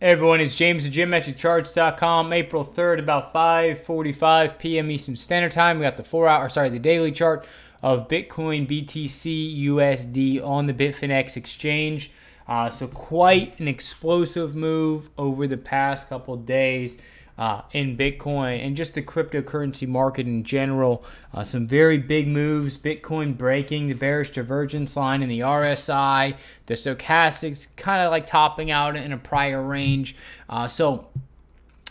Hey everyone, it's James at geometricharts.com. April 3rd, about 5:45 p.m. Eastern Standard Time. We got the daily chart of Bitcoin, BTC, USD on the Bitfinex exchange. So quite an explosive move over the past couple days in Bitcoin and just the cryptocurrency market in general. Some very big moves. Bitcoin breaking the bearish divergence line in the RSI. The stochastics kind of like topping out in a prior range. So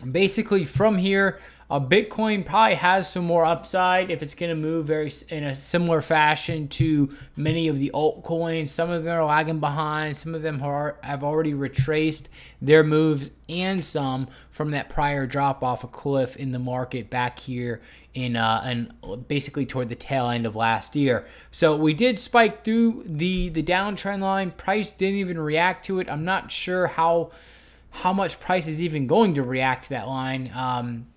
basically from here, Bitcoin probably has some more upside if it's going to move in a similar fashion to many of the altcoins. Some of them are lagging behind. Some of them have already retraced their moves, and some from that prior drop off a cliff in the market back here in and basically toward the tail end of last year. So we did spike through the downtrend line. Price didn't even react to it. I'm not sure how much price is even going to react to that line.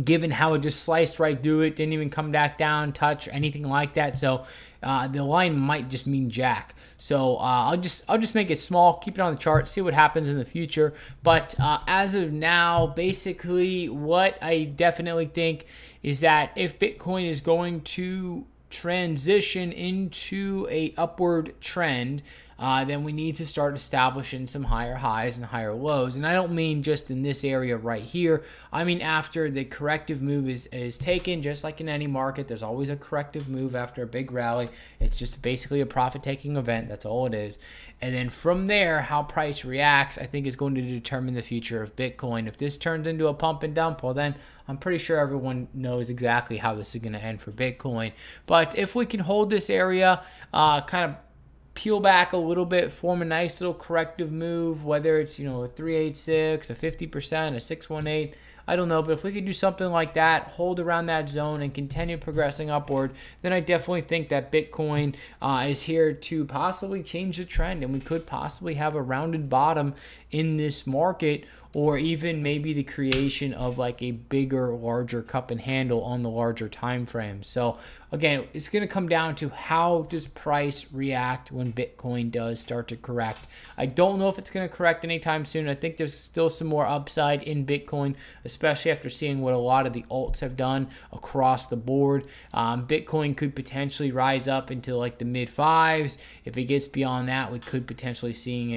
Given how it just sliced right through it, didn't even come back down, touch, or anything like that. So the line might just mean jack. So I'll just make it small, keep it on the chart, see what happens in the future. But as of now, basically what I definitely think is that if Bitcoin is going to transition into a upward trend, then we need to start establishing some higher highs and higher lows. And I don't mean just in this area right here. I mean after the corrective move is taken, just like in any market, there's always a corrective move after a big rally. It's just basically a profit-taking event. That's all it is. And then from there, how price reacts, I think, is going to determine the future of Bitcoin. If this turns into a pump and dump, well then I'm pretty sure everyone knows exactly how this is going to end for Bitcoin. But if we can hold this area, kind of peel back a little bit, form a nice little corrective move, whether it's, a 386, a 50%, a 618, I don't know, but if we could do something like that, hold around that zone and continue progressing upward, then I definitely think that Bitcoin is here to possibly change the trend, and we could possibly have a rounded bottom in this market, or even maybe the creation of like a bigger, larger cup and handle on the larger time frame. So again, it's going to come down to how does price react when Bitcoin does start to correct. I don't know if it's going to correct anytime soon. I think there's still some more upside in Bitcoin, especially after seeing what a lot of the alts have done across the board. Bitcoin could potentially rise up into like the mid fives. If it gets beyond that, we could potentially see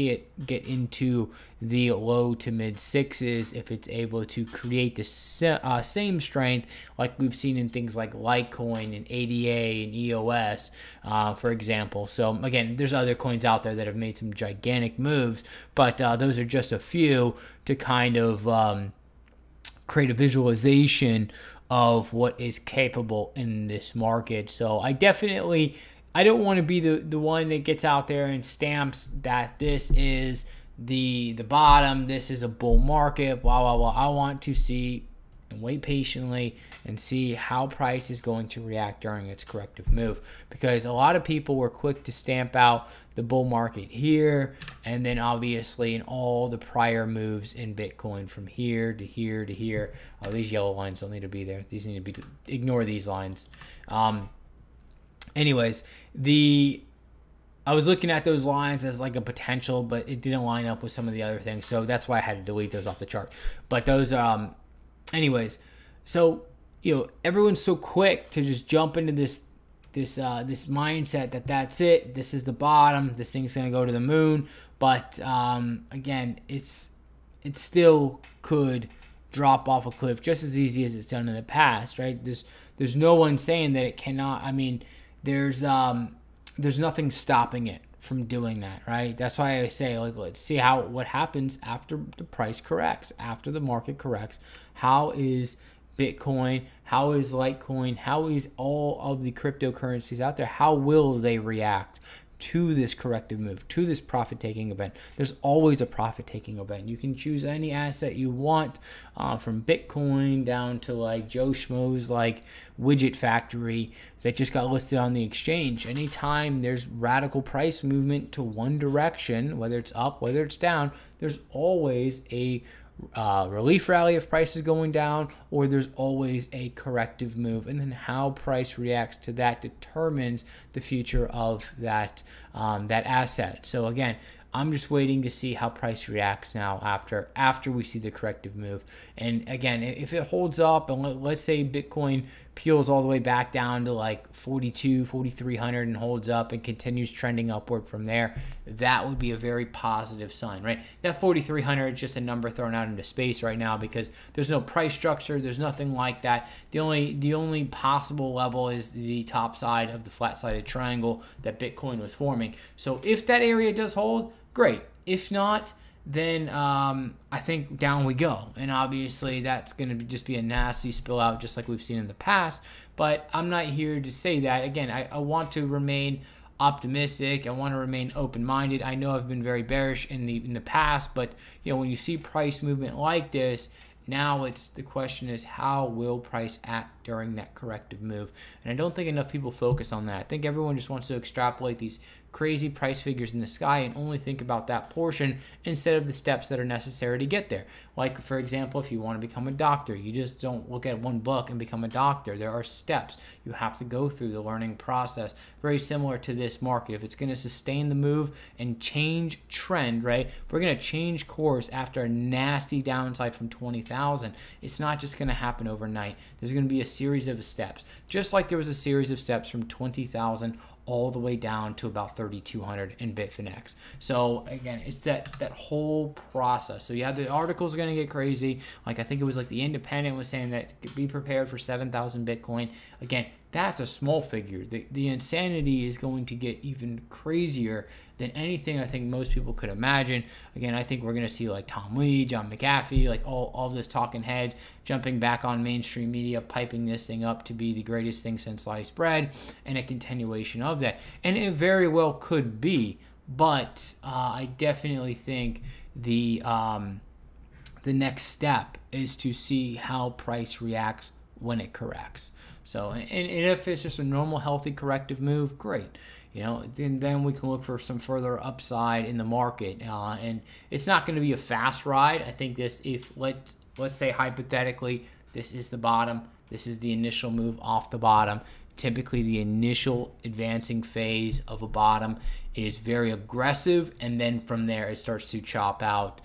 it get into the low to mid sixes if it's able to create the same strength like we've seen in things like Litecoin and ADA and EOS, for example. So again, there's other coins out there that have made some gigantic moves, but those are just a few to kind of create a visualization of what is capable in this market. So I don't want to be the one that gets out there and stamps that this is the bottom, this is a bull market, blah blah blah. I want to see and wait patiently and see how price is going to react during its corrective move, because a lot of people were quick to stamp out the bull market here, and then obviously in all the prior moves in Bitcoin from here to here to here. These yellow lines don't need to be there. These need to be, ignore these lines. Anyways, I was looking at those lines as like a potential, but it didn't line up with some of the other things, so that's why I had to delete those off the chart. But those, anyways, so everyone's so quick to just jump into this mindset that that's it, this is the bottom, this thing's gonna go to the moon. But again, it still could drop off a cliff just as easy as it's done in the past, right? There's no one saying that it cannot. I mean, there's nothing stopping it from doing that, right? That's why I say, like, let's see what happens after the price corrects, after the market corrects. How is Bitcoin, how is Litecoin, how is all of the cryptocurrencies out there, how will they react to this corrective move, to this profit-taking event? There's always a profit-taking event. You can choose any asset you want, from Bitcoin down to like Joe Schmo's like widget factory that just got listed on the exchange. Anytime there's radical price movement to one direction, whether it's up, whether it's down, there's always a relief rally if price is going down, or there's always a corrective move, and then how price reacts to that determines the future of that asset. So again, I'm just waiting to see how price reacts now after we see the corrective move. And again, if it holds up, and let's say Bitcoin peels all the way back down to like 4,300 and holds up and continues trending upward from there, that would be a very positive sign, right? That 4,300 is just a number thrown out into space right now because there's no price structure, there's nothing like that. The only possible level is the top side of the flat-sided triangle that Bitcoin was forming. So if that area does hold, great. If not, then I think down we go. And obviously that's going to just be a nasty spill out just like we've seen in the past. But I'm not here to say that. Again, I want to remain optimistic. I want to remain open-minded. I know I've been very bearish in the past, but you know, when you see price movement like this, now the question is, how will price act during that corrective move? And I don't think enough people focus on that. I think everyone just wants to extrapolate these crazy price figures in the sky and only think about that portion instead of the steps that are necessary to get there. Like, for example, if you want to become a doctor, you just don't look at one book and become a doctor. There are steps you have to go through the learning process. Very similar to this market. If it's going to sustain the move and change trend, right? If we're going to change course after a nasty downside from 20,000, it's not just going to happen overnight. There's going to be a series of steps. Just like there was a series of steps from 20,000 all the way down to about 3,200 in Bitfinex. So again, it's that whole process. So yeah, the article's going to get crazy. Like I think it was like the Independent was saying that be prepared for 7,000 Bitcoin. Again, that's a small figure. The insanity is going to get even crazier than anything I think most people could imagine. Again, I think we're going to see like Tom Lee, John McAfee, like all of those talking heads jumping back on mainstream media, piping this thing up to be the greatest thing since sliced bread, and a continuation of that. And it very well could be, but I definitely think the next step is to see how price reacts when it corrects. So, and if it's just a normal, healthy corrective move, great. You know, then we can look for some further upside in the market. And it's not going to be a fast ride. I think this, if let's say hypothetically, this is the bottom. This is the initial move off the bottom. Typically, the initial advancing phase of a bottom is very aggressive, and then from there it starts to chop out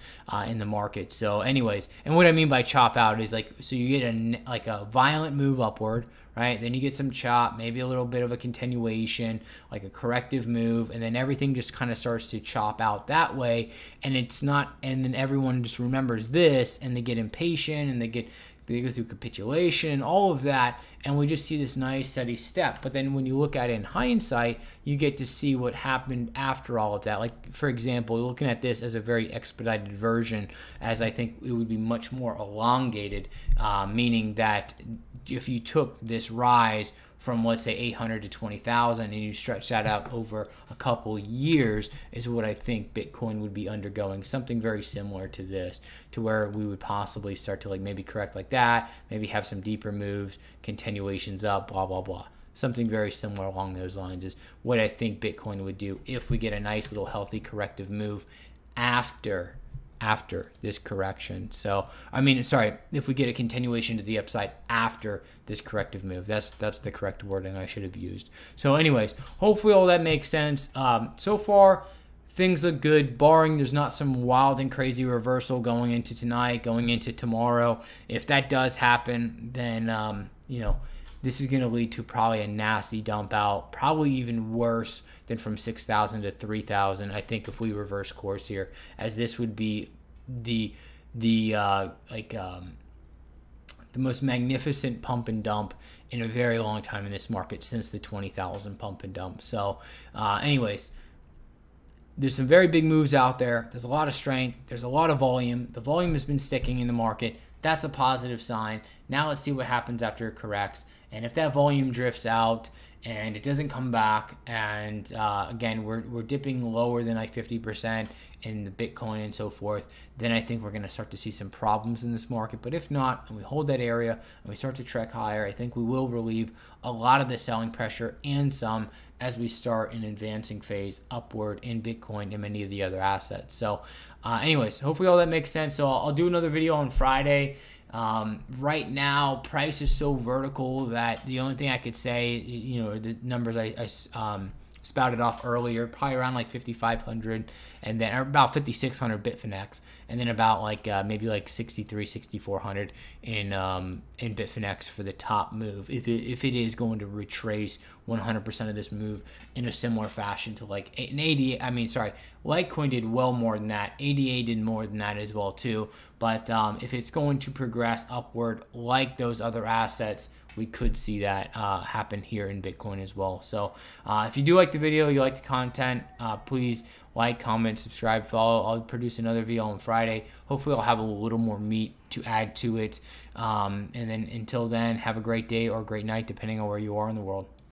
in the market. So, anyways, and what I mean by chop out is like, so you get a violent move upward, right? Then you get some chop, maybe a little bit of a continuation, like a corrective move, and then everything just kind of starts to chop out that way. And it's not, and then everyone just remembers this, and they get impatient, and they go through capitulation and all of that, and we just see this nice steady step. But then when you look at it in hindsight, you get to see what happened after all of that. Like, for example, looking at this as a very expedited version, as I think it would be much more elongated, meaning that if you took this rise from, let's say, 800 to 20,000 and you stretch that out over a couple years, is what I think Bitcoin would be undergoing. Something very similar to this, to where we would possibly start to like maybe correct like that, maybe have some deeper moves, continuations up, blah, blah, blah. Something very similar along those lines is what I think Bitcoin would do if we get a nice little healthy corrective move after this correction. So, I mean, sorry, if we get a continuation to the upside after this corrective move, that's the correct wording I should have used. So anyways, hopefully all that makes sense. So far, things look good, barring there's not some wild and crazy reversal going into tonight, going into tomorrow. If that does happen, then, you know, this is going to lead to probably a nasty dump out, probably even worse than from 6,000 to 3,000. I think if we reverse course here, as this would be the most magnificent pump and dump in a very long time in this market since the 20,000 pump and dump. So, anyways, there's some very big moves out there. There's a lot of strength. There's a lot of volume. The volume has been sticking in the market. That's a positive sign. Now let's see what happens after it corrects. And if that volume drifts out and it doesn't come back, and again, we're dipping lower than like 50% in the Bitcoin and so forth, then I think we're going to start to see some problems in this market. But if not, and we hold that area and we start to trek higher, I think we will relieve a lot of the selling pressure and some as we start an advancing phase upward in Bitcoin and many of the other assets. So anyways, hopefully all that makes sense. So I'll do another video on Friday. Right now, price is so vertical that the only thing I could say, you know, the numbers I spouted off earlier, probably around like 5,500, and then or about 5,600 Bitfinex, and then about like maybe like 63, 6,400 in Bitfinex for the top move. If it is going to retrace 100% of this move in a similar fashion to like an 88, I mean, sorry, Litecoin did well more than that. ADA did more than that as well too. But if it's going to progress upward like those other assets, we could see that happen here in Bitcoin as well. So if you do like the video, you like the content, please like, comment, subscribe, follow. I'll produce another video on Friday. Hopefully I'll have a little more meat to add to it. And then until then, have a great day or a great night, depending on where you are in the world.